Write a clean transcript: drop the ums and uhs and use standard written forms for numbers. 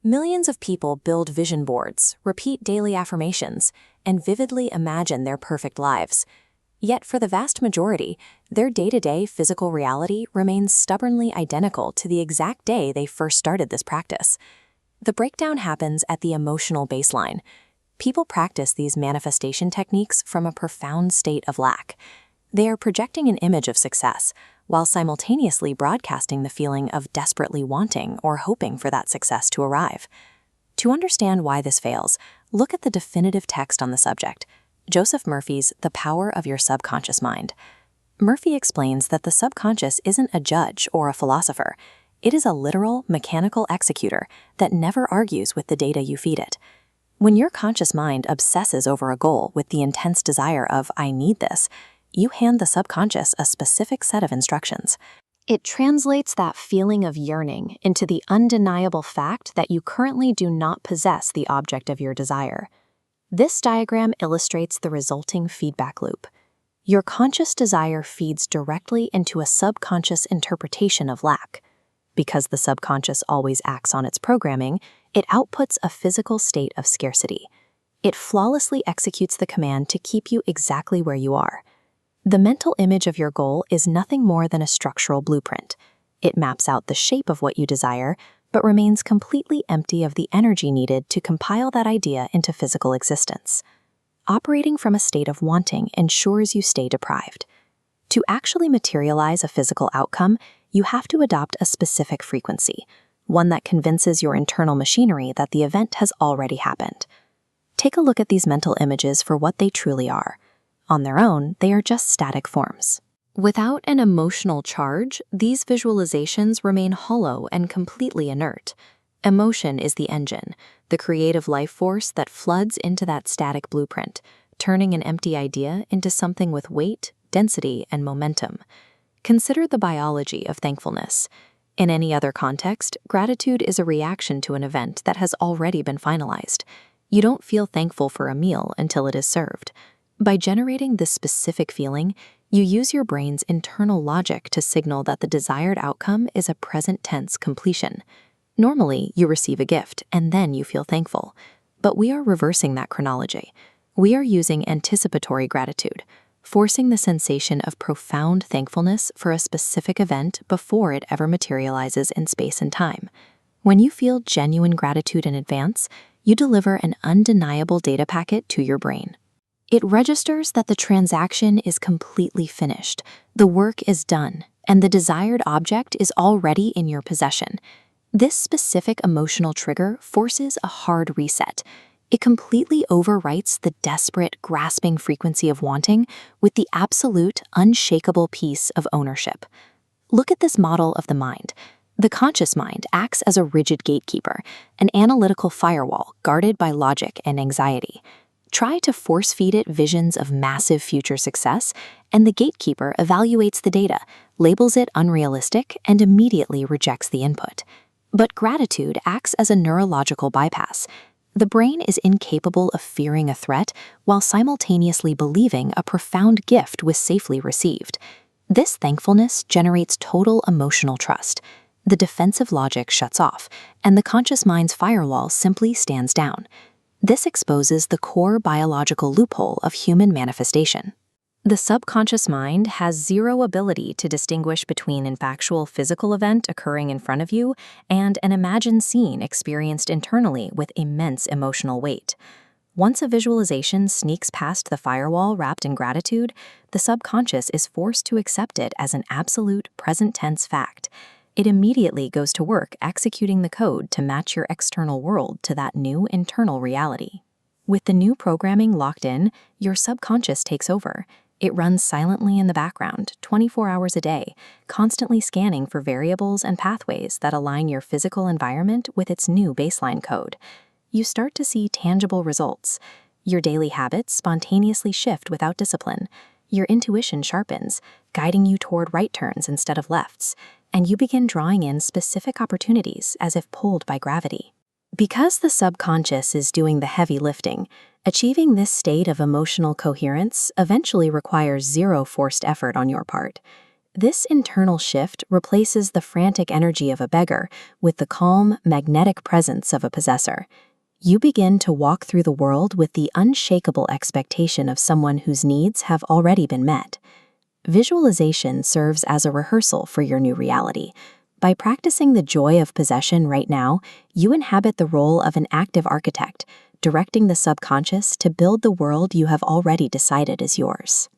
Millions of people build vision boards, repeat daily affirmations, and vividly imagine their perfect lives. Yet for the vast majority, their day-to-day physical reality remains stubbornly identical to the exact day they first started this practice. The breakdown happens at the emotional baseline. People practice these manifestation techniques from a profound state of lack. They are projecting an image of success, while simultaneously broadcasting the feeling of desperately wanting or hoping for that success to arrive. To understand why this fails, look at the definitive text on the subject, Joseph Murphy's The Power of Your Subconscious Mind. Murphy explains that the subconscious isn't a judge or a philosopher. It is a literal, mechanical executor that never argues with the data you feed it. When your conscious mind obsesses over a goal with the intense desire of, "I need this," you hand the subconscious a specific set of instructions. It translates that feeling of yearning into the undeniable fact that you currently do not possess the object of your desire. This diagram illustrates the resulting feedback loop. Your conscious desire feeds directly into a subconscious interpretation of lack. Because the subconscious always acts on its programming, it outputs a physical state of scarcity. It flawlessly executes the command to keep you exactly where you are. The mental image of your goal is nothing more than a structural blueprint. It maps out the shape of what you desire, but remains completely empty of the energy needed to compile that idea into physical existence. Operating from a state of wanting ensures you stay deprived. To actually materialize a physical outcome, you have to adopt a specific frequency, one that convinces your internal machinery that the event has already happened. Take a look at these mental images for what they truly are. On their own, they are just static forms. Without an emotional charge, these visualizations remain hollow and completely inert. Emotion is the engine, the creative life force that floods into that static blueprint, turning an empty idea into something with weight, density, and momentum. Consider the biology of thankfulness. In any other context, gratitude is a reaction to an event that has already been finalized. You don't feel thankful for a meal until it is served. By generating this specific feeling, you use your brain's internal logic to signal that the desired outcome is a present tense completion. Normally, you receive a gift and then you feel thankful. But we are reversing that chronology. We are using anticipatory gratitude, forcing the sensation of profound thankfulness for a specific event before it ever materializes in space and time. When you feel genuine gratitude in advance, you deliver an undeniable data packet to your brain. It registers that the transaction is completely finished, the work is done, and the desired object is already in your possession. This specific emotional trigger forces a hard reset. It completely overwrites the desperate, grasping frequency of wanting with the absolute, unshakable peace of ownership. Look at this model of the mind. The conscious mind acts as a rigid gatekeeper, an analytical firewall guarded by logic and anxiety. Try to force-feed it visions of massive future success, and the gatekeeper evaluates the data, labels it unrealistic, and immediately rejects the input. But gratitude acts as a neurological bypass. The brain is incapable of fearing a threat while simultaneously believing a profound gift was safely received. This thankfulness generates total emotional trust. The defensive logic shuts off, and the conscious mind's firewall simply stands down. This exposes the core biological loophole of human manifestation. The subconscious mind has zero ability to distinguish between an factual physical event occurring in front of you and an imagined scene experienced internally with immense emotional weight. Once a visualization sneaks past the firewall wrapped in gratitude, the subconscious is forced to accept it as an absolute present-tense fact. It immediately goes to work executing the code to match your external world to that new internal reality. With the new programming locked in, your subconscious takes over. It runs silently in the background, 24 hours a day, constantly scanning for variables and pathways that align your physical environment with its new baseline code. You start to see tangible results. Your daily habits spontaneously shift without discipline. Your intuition sharpens, guiding you toward right turns instead of lefts, and you begin drawing in specific opportunities as if pulled by gravity. Because the subconscious is doing the heavy lifting, achieving this state of emotional coherence eventually requires zero forced effort on your part. This internal shift replaces the frantic energy of a beggar with the calm, magnetic presence of a possessor. You begin to walk through the world with the unshakable expectation of someone whose needs have already been met. Visualization serves as a rehearsal for your new reality. By practicing the joy of possession right now, you inhabit the role of an active architect, directing the subconscious to build the world you have already decided is yours.